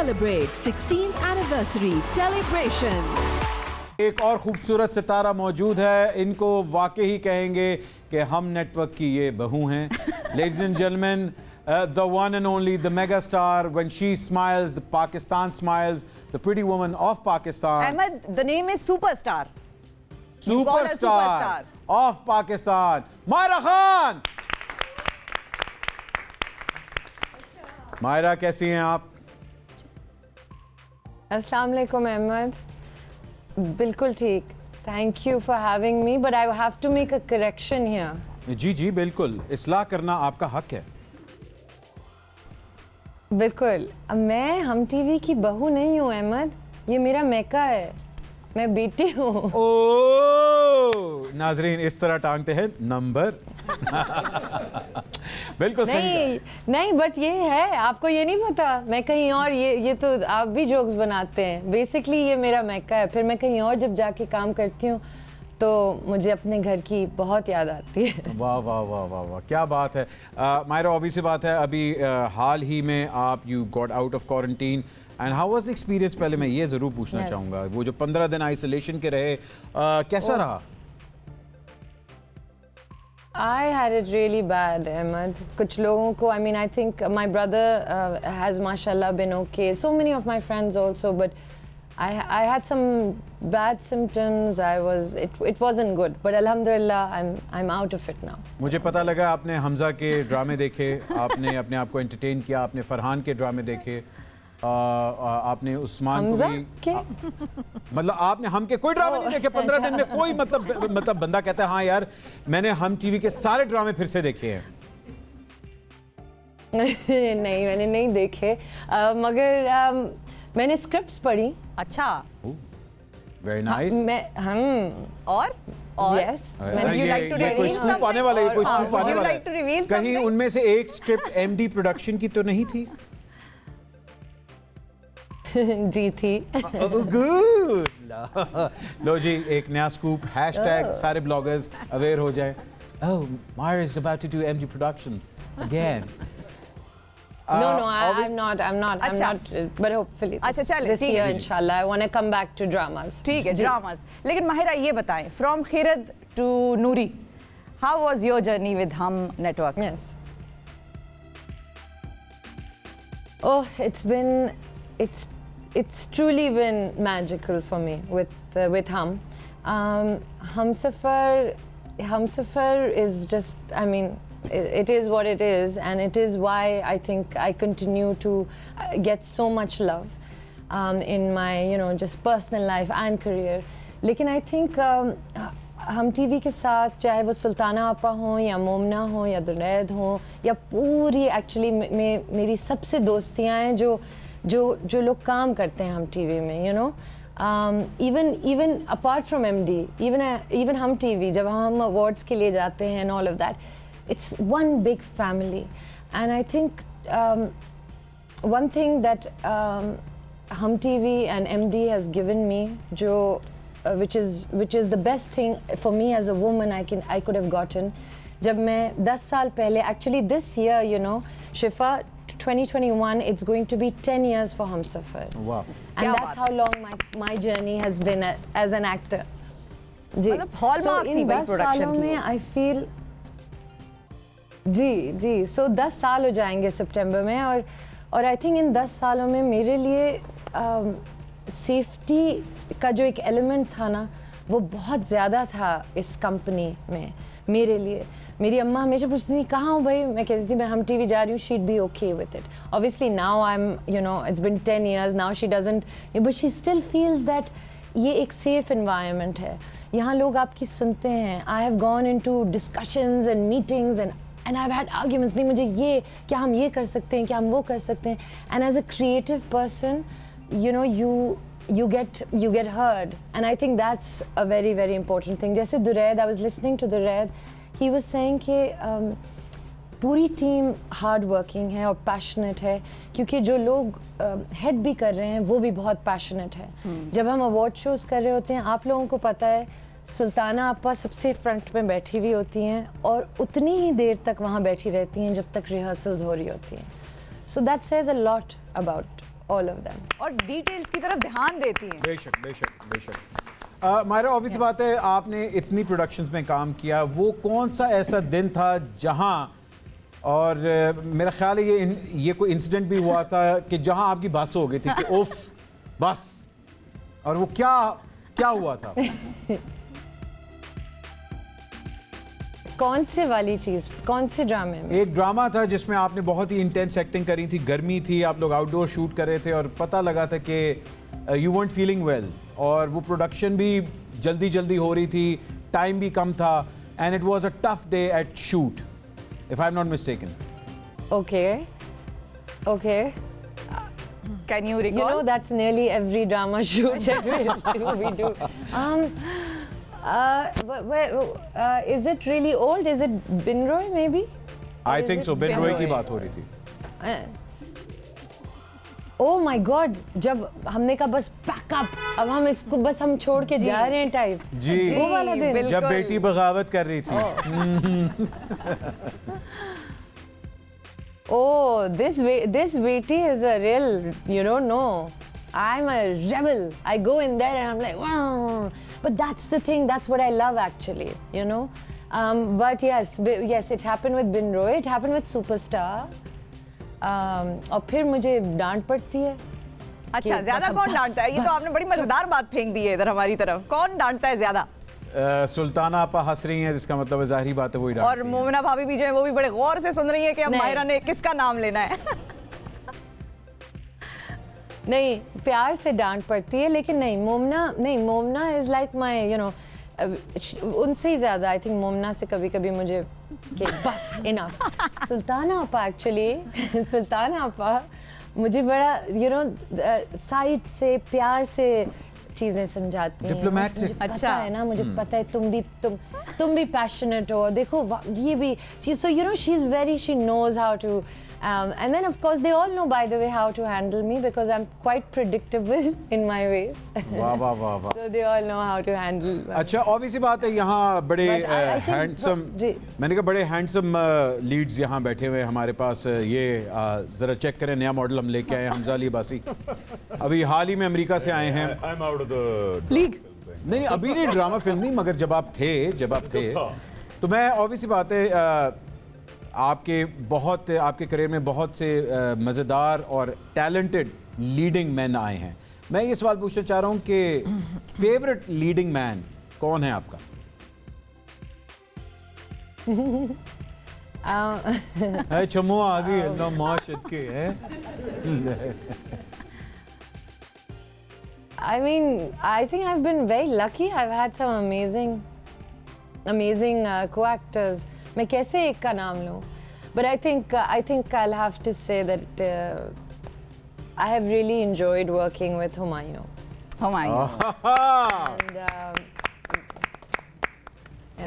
celebrate 16th anniversary celebration. एक और खूबसूरत सितारा मौजूद है, इनको वाकई ही कहेंगे कि हम नेटवर्क की ये बहू हैं. Ladies and gentlemen, the one and only, the mega star. When she smiles, the Pakistan smiles. The pretty woman of Pakistan. Ahmed, the name is Superstar. Superstar of Pakistan, Myra Khan. Myra, कैसी हैं आप? अस्सलाम वालेकुम अहमद. बिल्कुल ठीक. Thank you for having me, but I have to make a correction here. जी जी बिल्कुल, इस्लाह करना आपका हक है. बिल्कुल. मैं हम टीवी की बहू नहीं हूँ अहमद, ये मेरा मैका है, मैं बेटी हूँ. ओह, नाजरीन इस तरह टांगते हैं नंबर. बिल्कुल सही. नहीं, बट ये है, आपको ये नहीं पता, मैं कहीं और, ये तो आप भी जोक्स बनाते हैं. बेसिकली ये मेरा मैका है. फिर मैं कहीं और जब जाके काम करती हूँ तो मुझे अपने घर की बहुत याद आती है. वाह वाह वाह वाह वाह, क्या बात है. मायरा, ऑब्वियस सी बात है, अभी हाल ही में आप you got out of quarantine and how was the experience? पहले मैं ये ज़रूर पूछना चाहूँगा, वो जो 15 दिन आइसोलेशन के रहे, कैसा रहा? I had it really bad, Ahmed. कुछ लोगों को, I mean, I think my brother has, mashallah, been okay. So many of my friends also, but I had some bad symptoms. It wasn't good, but alhamdulillah, I'm out of it now. मुझे पता लगा आपने हमजा के ड्रामे देखे, आपने अपने आप को एंटरटेन किया, आपने फरहान के ड्रामे देखे, आपने उस्मान को भी, मतलब आपने हम के कोई ड्रामे नहीं देखे 15 दिन में? कोई मतलब बंदा कहता है हाँ यार मैंने हम टीवी के सारे ड्रामे फिर से देखे हैं. नहीं, मैंने नहीं देखे, मगर मैंने स्क्रिप्ट्स पढ़ी. अच्छा, वेरी नाइस. और यस, कोई स्कूप आने वाला है, कोई स्कूप आने वाला है. कहीं उनमें से एक स्क्रिप्ट एमडी प्रोडक्शन की तो नहीं थी? जी थी. गुड. लो जी, एक नया स्कूप, हैशटैग सारे ब्लॉगर्स अवेयर हो जाएं. Oh, Myra is about to do MD Productions again. No, I'm not, but hopefully this year, inshallah, I want to come back to dramas. ठीक है, dramas. लेकिन माहिरा ये बताएं, from Khirad to Noori, how was your journey with Hum Network? Yes. Oh, it's truly been magical for me with Hum. Humsafar is just, I mean, it is what it is, and it is why I think I continue to get so much love in my, just personal life and career. लेकिन I think हम TV के साथ, चाहे वो सुल्ताना आपा हो या मोमना हो या दुरैद हो या पूरी, एक्चुअली मेरी सबसे दोस्तियाँ हैं जो लोग काम करते हैं हम टीवी में, even apart from MD, even हम टीवी, जब हम अवार्ड्स के लिए जाते हैं and all of that, it's one big family. And I think one thing that Hum TV and MD has given me, which is the best thing for me as a woman I could have gotten. जब मैं 10 साल पहले, actually this year, Shifa, 2021, it's going to be 10 years for Humsafar. Wow. And that's how long my journey has been as an actor. So in 10 सालों में I feel, ji, so 10 साल हो जाएंगे सितंबर में, और I think इन 10 सालों में मेरे लिए सेफ्टी का जो एक एलिमेंट था ना, वो बहुत ज़्यादा था इस कंपनी में मेरे लिए. मेरी अम्मा हमेशा पूछती थी कहाँ हूँ भाई, मैं कहती थी मैं हम टीवी जा रही हूँ. she'd be okay with it. Obviously now I'm, it's been 10 years, now she doesn't, but she still feels that ये एक safe environment है, यहाँ लोग आपकी सुनते हैं. I have gone into discussions and meetings and I've had arguments, नहीं मुझे ये, क्या हम ये कर सकते हैं, क्या हम वो कर सकते हैं. And as a creative person, you get heard, and I think that's a very, very important thing. जैसे Duraid, I was listening to Duraid, he was saying कि पूरी टीम हार्ड वर्किंग है और पैशनेट है, क्योंकि जो लोग हेड भी कर रहे हैं वो भी बहुत पैशनेट है. जब हम अवार्ड शोज कर रहे होते हैं, आप लोगों को पता है, सुल्ताना आपा सबसे फ्रंट में बैठी हुई होती हैं और उतनी ही देर तक वहाँ बैठी रहती हैं जब तक रिहर्सल्स हो रही होती हैं. So that says a lot about all of them. और डिटेल्स की तरफ ध्यान देती हैं। बेशक बेशक बेशक। मायरा, ऑब्वियस बात है आपने इतनी प्रोडक्शंस में काम किया, वो कौन सा ऐसा दिन था जहां, और मेरा ख्याल है ये कोई इंसिडेंट भी हुआ था कि जहां आपकी बस हो गई थी कि उफ बस, और वो क्या हुआ था? कौन से वाली चीज, कौन से ड्रामे में? एक ड्रामा था जिसमें आपने बहुत ही इंटेंस एक्टिंग करी थी, गर्मी थी, आप लोग आउटडोर शूट कर रहे थे और पता लगा था कि यू weren't feeling well, और वो प्रोडक्शन भी जल्दी हो रही थी, टाइम भी कम था, and it was a tough day at shoot, if I am not mistaken. Okay. Can you You recall? know, that's nearly every drama shoot that we do. Is it really old? Is it Binroy maybe? I think so, Bin Roy की Binroy. बात हो रही थी। Oh my God! जब हमने कहा बस pack up, अब हम इसको बस हम छोड़ के जा रहे हैं टाइप। जी, वो वाला दिन। बिल्कुल। जब बेटी बगावत कर रही थी। Oh, this Veti is a real, you don't know. I'm a rebel. I go in there and I'm like, wow. But that's the thing. That's what I love actually, you know. But yes, it happened with Binroy. It happened with Superstar. और फिर मुझे डांट पड़ती है। अच्छा, कि ज्यादा बस- कौन बस- डांटता है? ये तो बस- आपने बड़ी मजेदार बात फेंक दी है इधर हमारी तरफ। कौन डांटता है ज्यादा? सुल्ताना आपा हंस रही हैं, जिसका मतलब है जाहिर बात है वही डांटती और हैं। मोमिना भाभी भी जो है वो भी बड़े गौर से सुन रही है कि अब नहीं। माहिरा ने किसका नाम लेना है। नहीं, प्यार से डांट पड़ती है, लेकिन नहीं, Momna is like my, you know, उनसे ही ज्यादा आई थिंक मोमना से कभी कभी मुझे कि बस इनफ। सुल्ताना आपा एक्चुअली सुल्ताना आपा मुझे बड़ा, यू नो, साइड से प्यार से चीजें समझाती हैं। Diplomatic. मुझे पता अच्छा। है ना, मुझे पता है तुम भी पैशनेट हो, देखो ये भी, so you know she is very, she knows how to, and then of course they all know, by the way, how to handle me because I'm quite predictable in my ways. वाह वाह वाह वाह। So they all know how to handle. अच्छा, obvious सी बात है यहाँ बड़े But I think handsome, जी। मैंने कहा बड़े हैंडसम लीड्स यहाँ बैठे हुए हैं हमारे पास। ये जरा चेक करें, नया मॉडल हम लेके आए हैं, हमजा अली अब्बासी, अभी हाल ही में अमेरिका से आए हैं। I'm out of the league. नहीं अभी नहीं, ड्रामा फिल्म नहीं, मगर जब आप थे तो मैं, ऑब्वियस सी बात है आपके करियर में बहुत से मज़ेदार और टैलेंटेड लीडिंग मैन आए हैं। मैं ये सवाल पूछना चाह रहा हूँ कि फेवरेट लीडिंग मैन कौन है आपका? है चमो आ गई अल्लाह माशाअल्लाह के है। I mean, I think I've been very lucky. I've had some amazing co-actors. मैं कैसे एक का नाम लूँ? But I think I'll have to say that I have really enjoyed working with Humayun.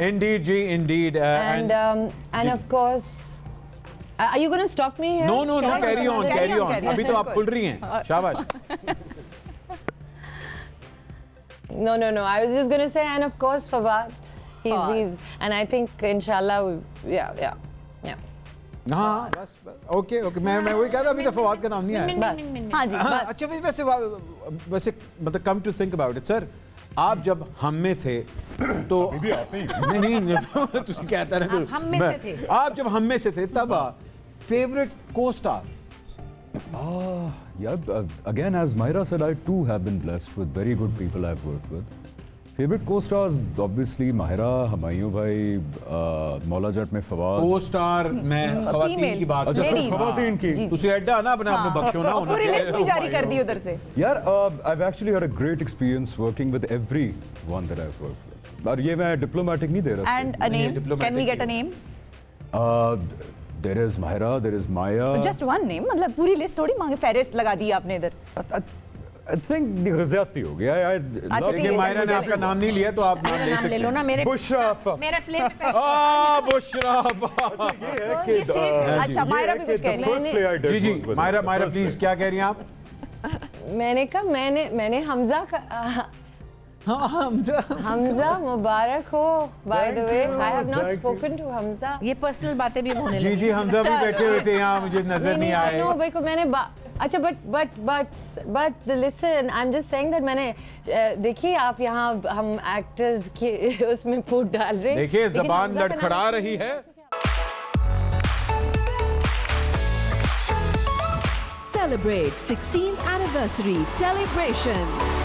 Indeed, ji, indeed. And of course, are you going to stop me here? No, carry on. carry on. अभी तो आप खुल रही हैं, शाबाश। No. I was just going to say, and of course, Fawad. He's, and I think, inshallah, yeah. हाँ बस okay मैं वही कह रहा, अभी तो फवाद का नाम नहीं आया। बस। हाँ जी। हाँ, अच्छा वैसे मतलब come to think about it sir, आप जब हम में थे तो नहीं तुझे कहता ना, हम में से थे। आप जब हम में से थे तब फेवरेट को star? Yeah, again, as Mahira said, I too have been blessed with very good people I've worked with. Favorite co-stars, obviously, Mahira, Humayun bhai, Maula Jat में फवाद। को स्टार में खवातीन की बात अच्छा, Ladies. खवातीन की। तुझे अड्डा ना अपने आप में बख्शो ना, पूरी लिस्ट भी जारी कर दी उधर से। यार, I've actually had a great experience working with everyone that I've worked with. और ये मैं diplomatic नहीं दे रहा। And a name? Can we get a name? There is Mahira, there is Maya. Just one name, मतलब पूरी list थोड़ी मांगे, फेरिस्त लगा दी आपने इधर। I think ज़्यादती हो गया। अच्छा, ठीक देखिए है, मायरा ने आपका नाम नहीं लिया तो आप नाम ले नाम ले सकते लो ना, हैं। मेरे बुशरा मेरा प्ले में पहले बुशरा ये सेफ है। अच्छा, मायरा भी कुछ कह रही है। जी मायरा प्लीज, क्या कह रही हैं आप? मैंने कहा, मैंने हमजा का, हमजा मुबारक हो, by the way. I have not spoken to Hamza. ये पर्सनल बातें भी होने जी लगी। हमजा भी बैठे हुए थे यहाँ, मुझे नजर नहीं I आए। know, भाई को मैंने अच्छा but listen I am just saying that मैंने देखिए आप यहाँ हम एक्टर्स के उसमें फूट डाल रहे हैं। देखिए लेकिन जबान हमजा का लड़खड़ा नाम रही है। Celebrate 16th anniversary celebration.